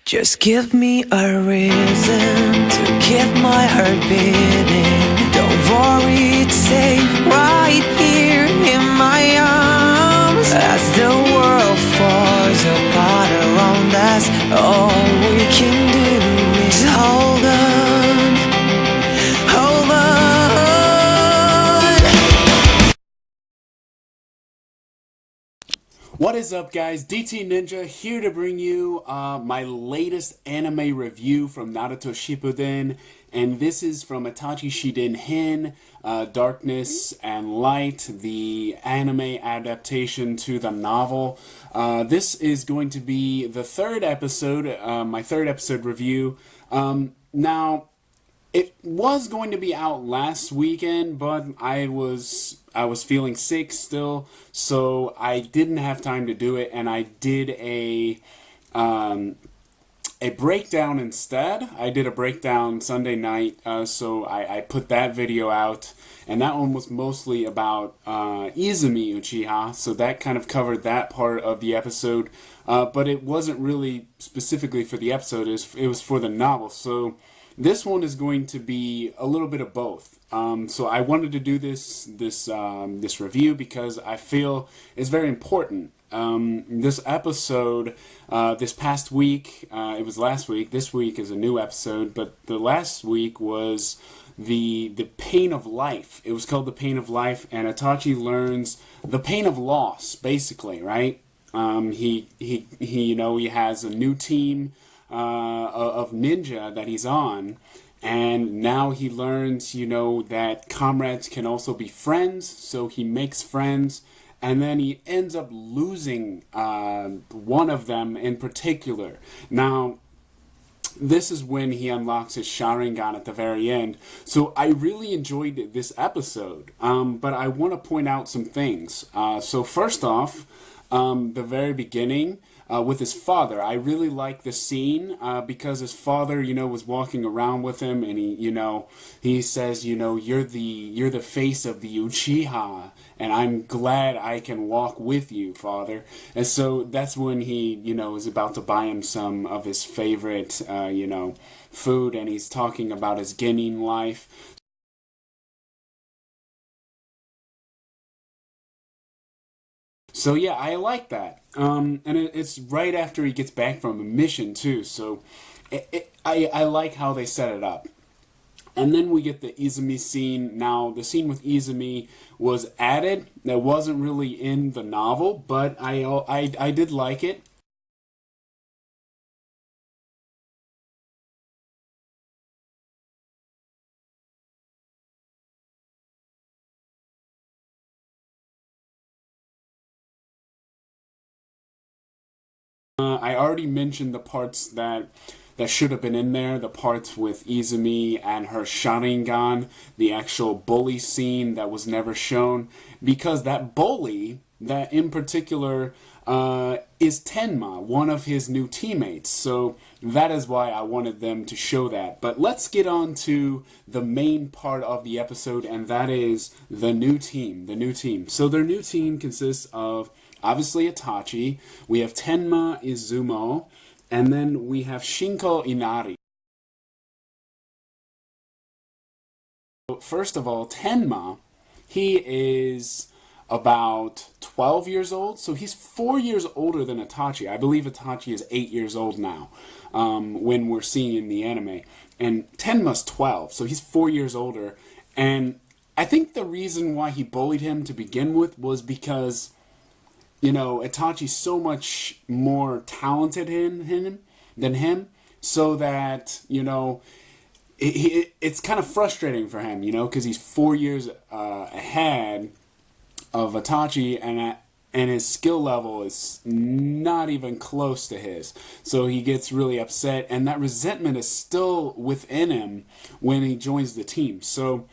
Just give me a reason to keep my heart beating. Don't worry, it's safe right here in my arms. As the world falls apart around us, all we can do is hold on, hold on. What is up, guys? DT Ninja here to bring you my latest anime review from Naruto Shippuden, and this is from Itachi Shinden Hen, Darkness and Light, the anime adaptation to the novel. This is going to be the third episode, my third episode review. Now, it was going to be out last weekend, but I was feeling sick still, so I didn't have time to do it, and I did a breakdown instead. I did a breakdown Sunday night, so I put that video out, and that one was mostly about Izumi Uchiha, so that kind of covered that part of the episode, but it wasn't really specifically for the episode, it was for the novel, so this one is going to be a little bit of both. So I wanted to do this review because I feel it's very important. This episode, this past week, it was last week. This week is a new episode, but the last week was the pain of life. It was called the pain of life, and Itachi learns the pain of loss, basically, right? He has a new team of ninja that he's on, and now he learns, that comrades can also be friends, so he makes friends, and then he ends up losing one of them in particular. Now, this is when he unlocks his Sharingan at the very end, so I really enjoyed this episode, but I want to point out some things. So first off, the very beginning, with his father. I really like the scene because his father, was walking around with him, and he says, you're the face of the Uchiha, and I'm glad I can walk with you, father. And so that's when he, is about to buy him some of his favorite, food, and he's talking about his genin life. So yeah, I like that. And it's right after he gets back from a mission too. So I like how they set it up. And then we get the Izumi scene. Now, the scene with Izumi was added. That wasn't really in the novel, but I did like it. I already mentioned the parts that should have been in there, the parts with Izumi and her Sharingan, the actual bully scene that was never shown, because that bully, that in particular, is Tenma, one of his new teammates, so that is why I wanted them to show that. But let's get on to the main part of the episode, and that is the new team. So their new team consists of, obviously, Itachi, we have Tenma Izumo, and then we have Shinko Inari. First of all, Tenma, he is about 12 years old, so he's 4 years older than Itachi. I believe Itachi is 8 years old now, when we're seeing in the anime. And Tenma's 12, so he's 4 years older. And I think the reason why he bullied him to begin with was because Itachi's so much more talented than him, so that, it's kind of frustrating for him, because he's 4 years ahead of Itachi, and his skill level is not even close to his. So he gets really upset, and that resentment is still within him when he joins the team. So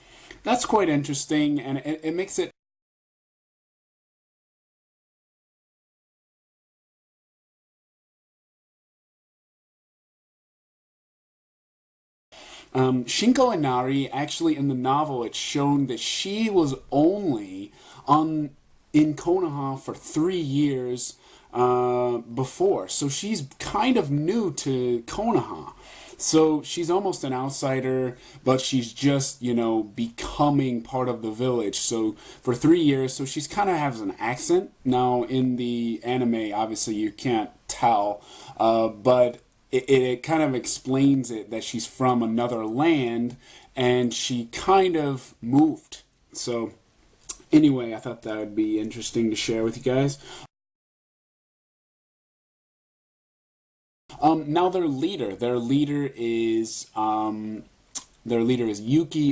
that's quite interesting, and it makes it Shinko Inari, actually in the novel, it's shown that she was only in Konoha for 3 years before, so she's kind of new to Konoha. So she's almost an outsider, but she's just, becoming part of the village. So for 3 years, so she's kind of has an accent. Now in the anime, obviously you can't tell, but it kind of explains it that she's from another land and she kind of moved. So anyway, I thought that would be interesting to share with you guys. Now their leader is Yuki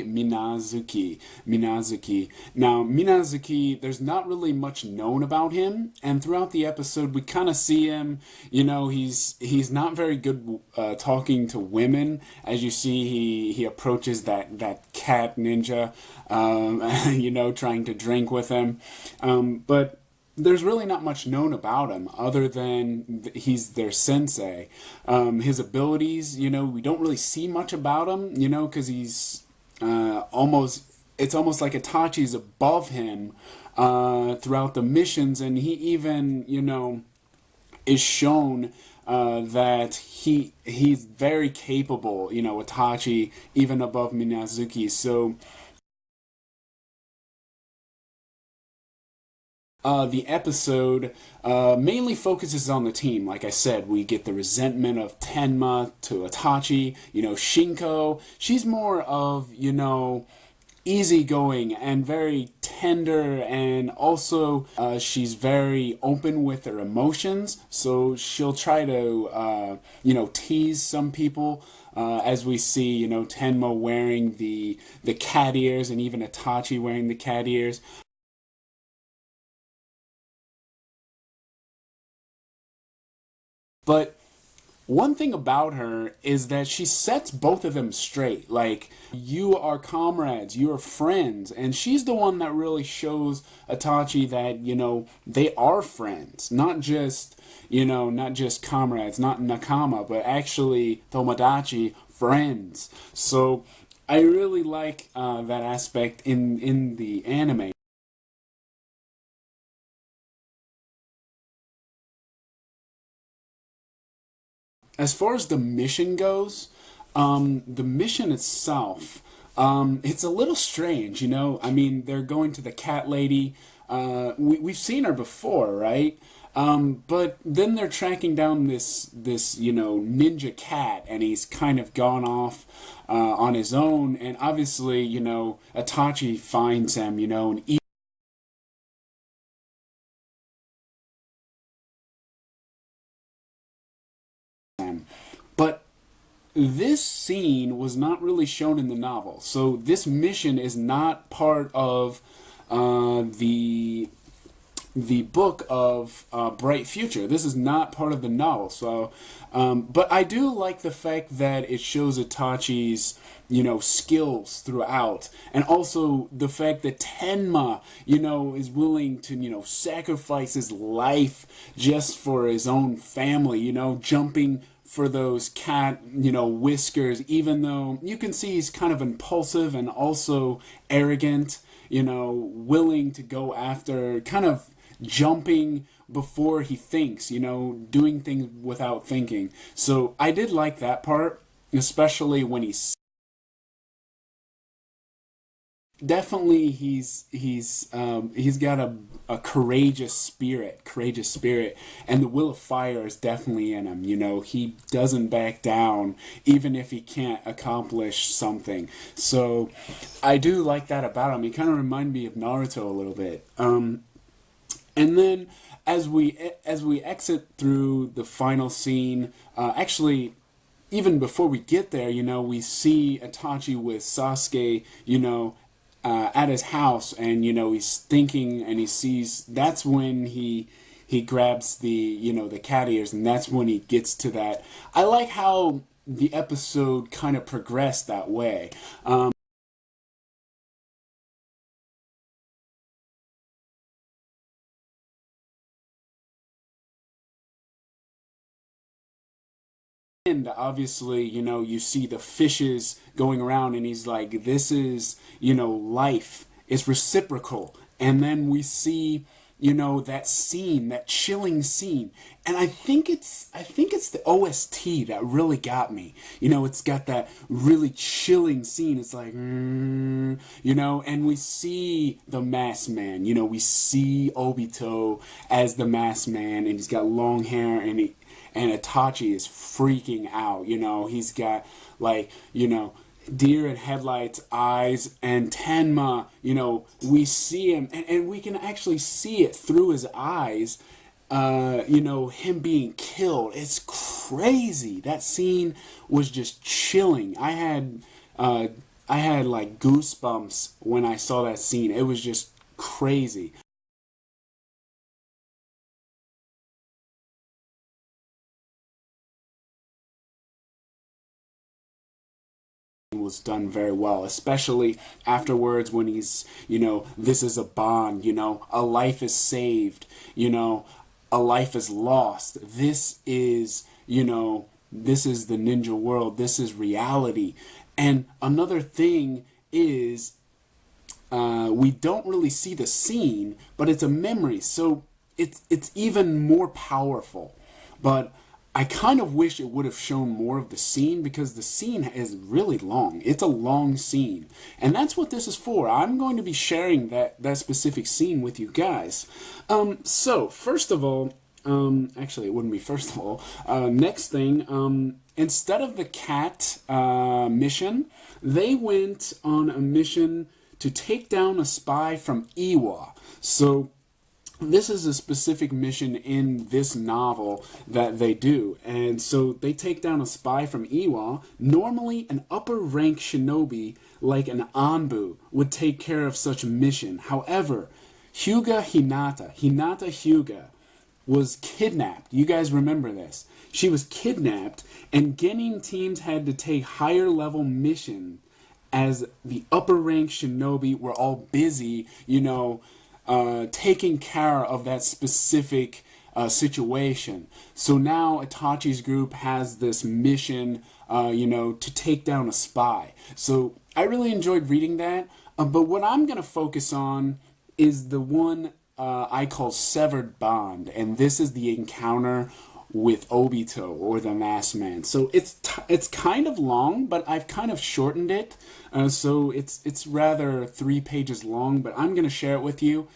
Minazuki. Minazuki. Now Minazuki, there's not really much known about him, and throughout the episode we kind of see him. He's not very good talking to women. As you see, he approaches that cat ninja, trying to drink with him, but there's really not much known about him other than he's their sensei. His abilities, we don't really see much about him, because he's it's almost like Itachi's above him throughout the missions, and he even, is shown that he's very capable, Itachi, even above Minazuki. So the episode mainly focuses on the team. Like I said, we get the resentment of Tenma to Itachi. Shinko, she's more of, easygoing and very tender, and also she's very open with her emotions. So she'll try to, tease some people. As we see, Tenma wearing the cat ears, and even Itachi wearing the cat ears. But one thing about her is that she sets both of them straight. Like, you are comrades, you are friends. And she's the one that really shows Itachi that, they are friends. Not just, not just comrades, not nakama, but actually tomodachi, friends. So I really like that aspect in the anime. As far as the mission goes, the mission itself, it's a little strange, I mean, they're going to the cat lady. We've seen her before, right? But then they're tracking down this ninja cat, and he's kind of gone off on his own. And obviously, Itachi finds him, and him. But this scene was not really shown in the novel, so this mission is not part of the book of Bright Future. This is not part of the novel. So, but I do like the fact that it shows Itachi's skills throughout, and also the fact that Tenma is willing to sacrifice his life just for his own family. Jumping for those cat, whiskers, even though you can see he's kind of impulsive and also arrogant, willing to go after, kind of jumping before he thinks, doing things without thinking. So I did like that part, especially when definitely he's got a courageous spirit, and the will of fire is definitely in him. He doesn't back down even if he can't accomplish something. So I do like that about him. He kind of reminded me of Naruto a little bit. And then as we exit through the final scene, actually even before we get there, we see Itachi with Sasuke, at his house, and he's thinking, and he sees. That's when he grabs the cat ears, and that's when he gets to that. I like how the episode kind of progressed that way. And obviously, you see the fishes going around, and he's like, this is, life. It's reciprocal. And then we see, you know, that scene, that chilling scene. And I think it's the OST that really got me. You know, it's got that really chilling scene. It's like, you know, and we see the masked man. You know, we see Obito as the masked man, and he's got long hair, and Itachi is freaking out. You know, he's got, like, you know, deer in headlights eyes, and Tenma, you know, we see him, and we can actually see it through his eyes, you know, him being killed. It's crazy. That scene was just chilling. I had like goosebumps when I saw that scene. It was just crazy. Was done very well, especially afterwards when he's, you know, this is a bond, you know, a life is saved, you know, a life is lost. This is, you know, this is the ninja world, this is reality. And another thing is, we don't really see the scene, but it's a memory, so it's even more powerful. But I kind of wish it would have shown more of the scene, because the scene is really long. It's a long scene. And that's what this is for. I'm going to be sharing that specific scene with you guys. So, first of all, actually it wouldn't be first of all. Next thing, instead of the cat mission, they went on a mission to take down a spy from Iwa. So, this is a specific mission in this novel that they do. And so they take down a spy from Iwa. Normally, an upper rank shinobi like an Anbu would take care of such a mission. However, Hyuga Hinata Hyuga, was kidnapped. You guys remember this. She was kidnapped, and Genin teams had to take higher level mission, as the upper rank shinobi were all busy, you know, taking care of that specific situation. So now Itachi's group has this mission, you know, to take down a spy. So I really enjoyed reading that. But what I'm going to focus on is the one I call Severed Bond. And this is the encounter with Obito, or the Masked Man. So it's kind of long, but I've kind of shortened it. So it's rather 3 pages long, but I'm going to share it with you.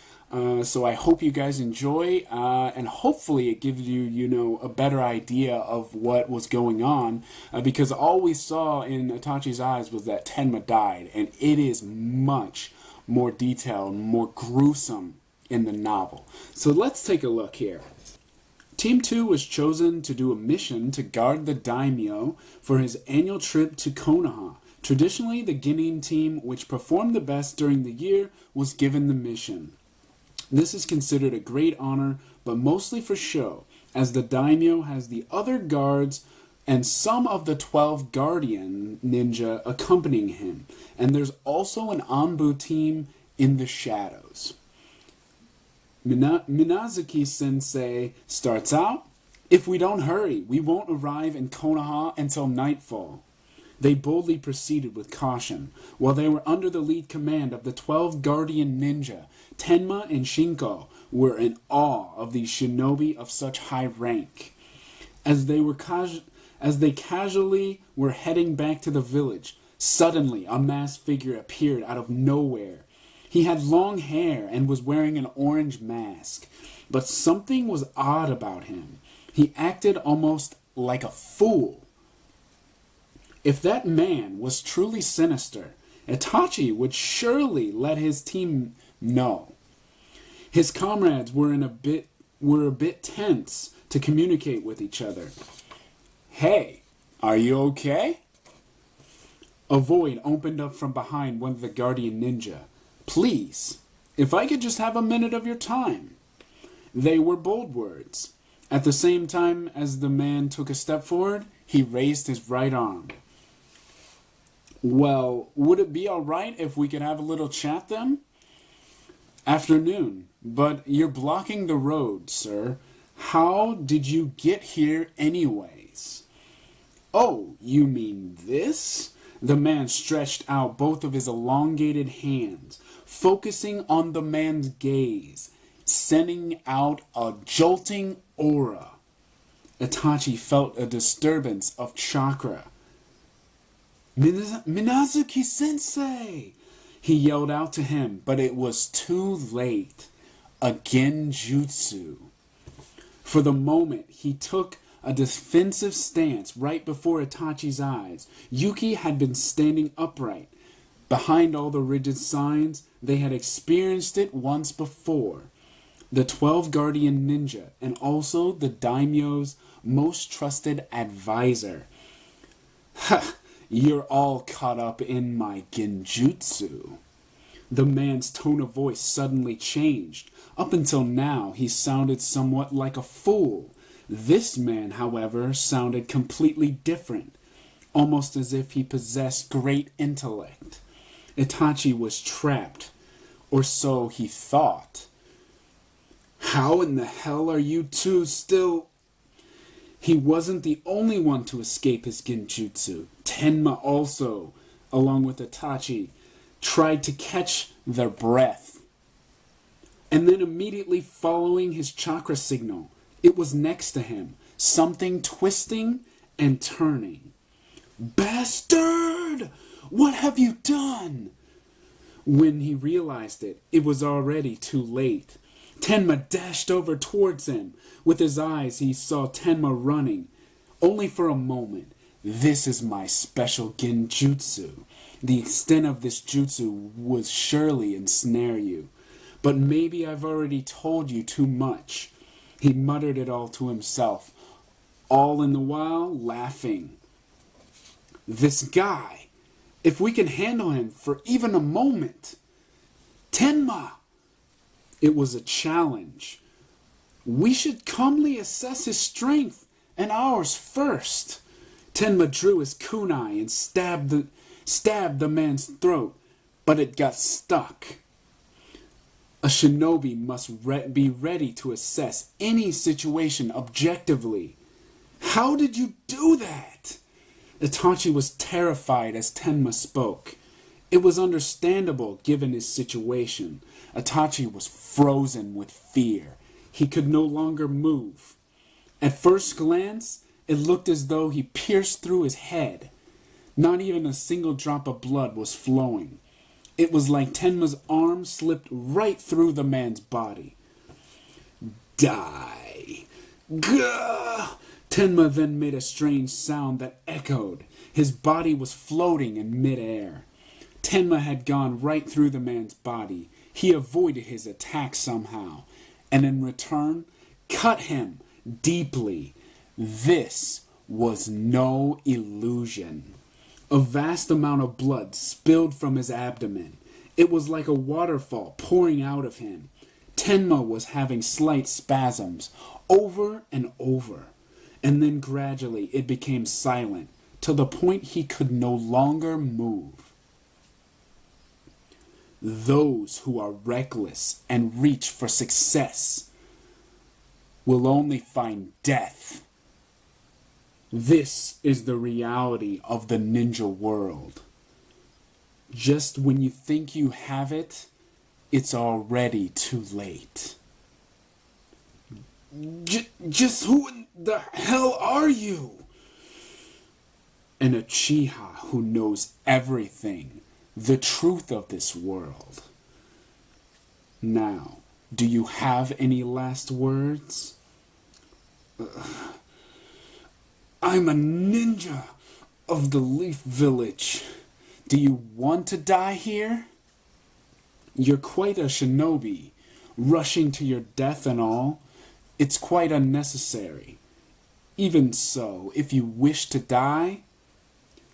So I hope you guys enjoy, and hopefully it gives you, you know, a better idea of what was going on, because all we saw in Itachi's eyes was that Tenma died, and it is much more detailed, more gruesome in the novel. So let's take a look here. Team 2 was chosen to do a mission to guard the daimyo for his annual trip to Konoha. Traditionally, the Genin team, which performed the best during the year, was given the mission. This is considered a great honor, but mostly for show, as the daimyo has the other guards and some of the 12 guardian ninja accompanying him, and there's also an Anbu team in the shadows. Minazuki Sensei starts out, "If we don't hurry, we won't arrive in Konoha until nightfall." They boldly proceeded with caution. While they were under the lead command of the 12 guardian ninja, Tenma and Shinko were in awe of these shinobi of such high rank. As they casually were heading back to the village, suddenly a masked figure appeared out of nowhere. He had long hair and was wearing an orange mask, but something was odd about him. He acted almost like a fool. If that man was truly sinister, Itachi would surely let his team know. His comrades were a bit tense to communicate with each other. "Hey, are you okay?" A void opened up from behind one of the guardian ninja. "Please, if I could just have a minute of your time." They were bold words. At the same time as the man took a step forward, he raised his right arm. "Well, would it be alright if we could have a little chat then?" "Afternoon, but you're blocking the road, sir. How did you get here anyways?" "Oh, you mean this?" The man stretched out both of his elongated hands, focusing on the man's gaze. sending out a jolting aura. Itachi felt a disturbance of chakra. Minazuki-sensei! He yelled out to him, but it was too late. A genjutsu. For the moment, he took a defensive stance right before Itachi's eyes. Yuki had been standing upright. Behind all the rigid signs, they had experienced it once before. The 12 Guardian Ninja, and also the daimyo's most trusted advisor. Ha! You're all caught up in my genjutsu. The man's tone of voice suddenly changed. Up until now, he sounded somewhat like a fool. This man, however, sounded completely different, almost as if he possessed great intellect. Itachi was trapped, or so he thought. How in the hell are you two still... He wasn't the only one to escape his genjutsu. Tenma also, along with Itachi, tried to catch their breath. And then immediately following his chakra signal, it was next to him, something twisting and turning. Bastard! What have you done? When he realized it, it was already too late. Tenma dashed over towards him. With his eyes, he saw Tenma running. Only for a moment. This is my special genjutsu. The extent of this jutsu would surely ensnare you. But maybe I've already told you too much. He muttered it all to himself, all in the while laughing. This guy, if we can handle him for even a moment. Tenma! It was a challenge. We should calmly assess his strength and ours first. Tenma drew his kunai and stabbed the man's throat, but it got stuck. A shinobi must be ready to assess any situation objectively. How did you do that? Itachi was terrified as Tenma spoke. It was understandable given his situation. Itachi was frozen with fear. He could no longer move. At first glance, it looked as though he pierced through his head. Not even a single drop of blood was flowing. It was like Tenma's arm slipped right through the man's body. Die! Gah! Tenma then made a strange sound that echoed. His body was floating in midair. Tenma had gone right through the man's body. He avoided his attack somehow, and in return, cut him deeply. This was no illusion. A vast amount of blood spilled from his abdomen. It was like a waterfall pouring out of him. Tenma was having slight spasms, over and over. And then gradually it became silent, to the point he could no longer move. Those who are reckless and reach for success will only find death. This is the reality of the ninja world. Just when you think you have it, it's already too late. Just who in the hell are you? An Uchiha who knows everything, the truth of this world. Now, do you have any last words? I'm a ninja of the Leaf Village. Do you want to die here? You're quite a shinobi, rushing to your death and all. It's quite unnecessary. Even so, if you wish to die,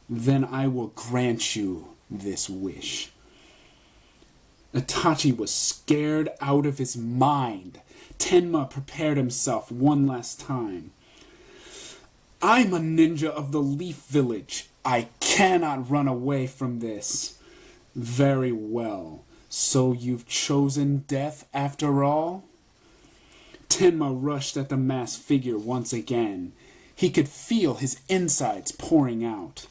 then I will grant you this wish. Itachi was scared out of his mind. Tenma prepared himself one last time. I'm a ninja of the Leaf Village. I cannot run away from this. Very well. So you've chosen death after all? Tenma rushed at the masked figure once again. He could feel his insides pouring out.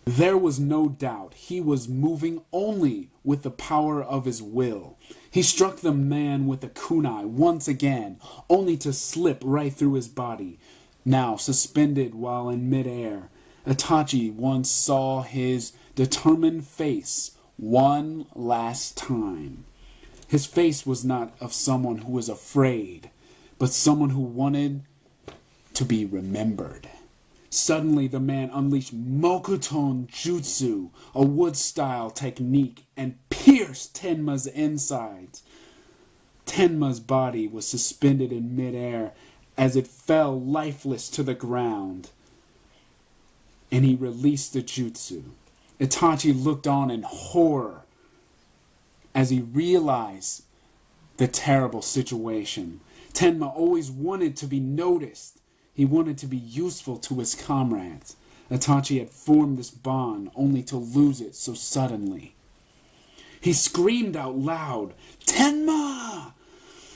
There was no doubt he was moving only with the power of his will. He struck the man with a kunai once again, only to slip right through his body. Now suspended while in midair, Itachi once saw his determined face one last time. His face was not of someone who was afraid, but someone who wanted to be remembered. Suddenly the man unleashed Mokuton Jutsu, a wood-style technique, and pierced Tenma's insides. Tenma's body was suspended in midair as it fell lifeless to the ground, and he released the jutsu. Itachi looked on in horror as he realized the terrible situation. Tenma always wanted to be noticed. He wanted to be useful to his comrades. Itachi had formed this bond only to lose it so suddenly. He screamed out loud, "Tenma!"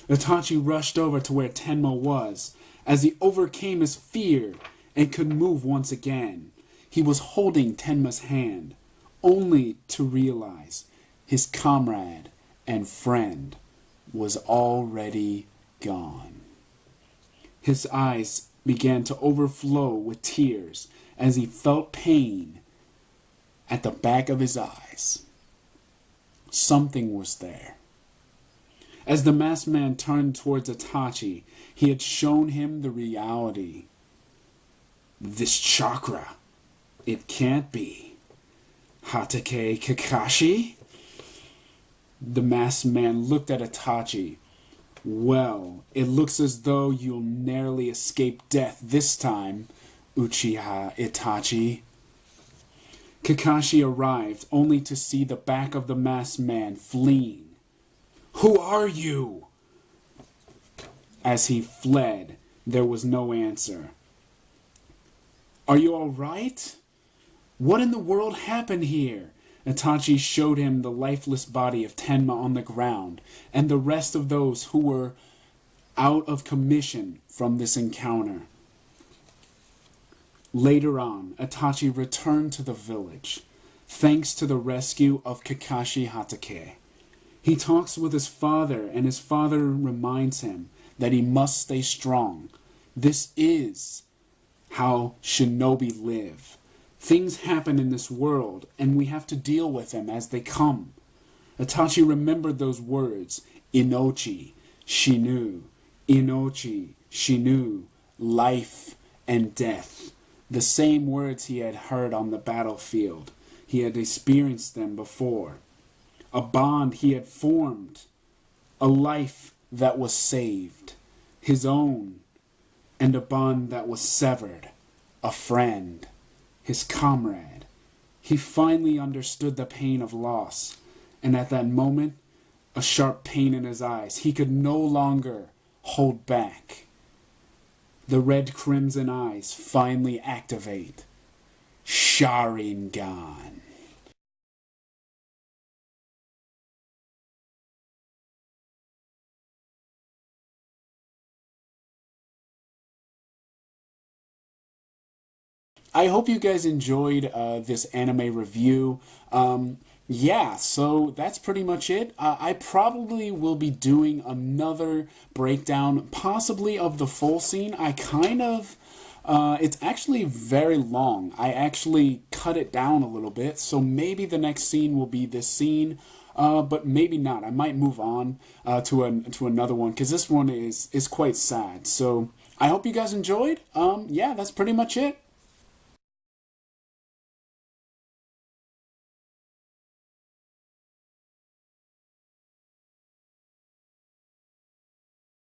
Itachi rushed over to where Tenma was. As he overcame his fear and could move once again, he was holding Tenma's hand, only to realize his comrade and friend was already gone. His eyes began to overflow with tears as he felt pain at the back of his eyes. Something was there. As the masked man turned towards Itachi, he had shown him the reality. This chakra, it can't be. Hatake Kakashi? The masked man looked at Itachi. Well, it looks as though you'll narrowly escape death this time, Uchiha Itachi. Kakashi arrived only to see the back of the masked man fleeing. Who are you? As he fled, there was no answer. Are you all right? What in the world happened here? Itachi showed him the lifeless body of Tenma on the ground, and the rest of those who were out of commission from this encounter. Later on, Itachi returned to the village, thanks to the rescue of Kakashi Hatake. He talks with his father, and his father reminds him that he must stay strong. This is how shinobi live. Things happen in this world, and we have to deal with them as they come. Itachi remembered those words, Inochi, Shinu, Inochi, Shinu, life and death. The same words he had heard on the battlefield. He had experienced them before. A bond he had formed. A life that was saved. His own. And a bond that was severed. A friend. His comrade. He finally understood the pain of loss, and at that moment, a sharp pain in his eyes. He could no longer hold back. The red crimson eyes finally activate. Sharingan. I hope you guys enjoyed this anime review. Yeah, so that's pretty much it. I probably will be doing another breakdown, possibly of the full scene. It's actually very long. I actually cut it down a little bit, so maybe the next scene will be this scene, but maybe not. I might move on to another one, because this one is quite sad. So I hope you guys enjoyed. Yeah, that's pretty much it.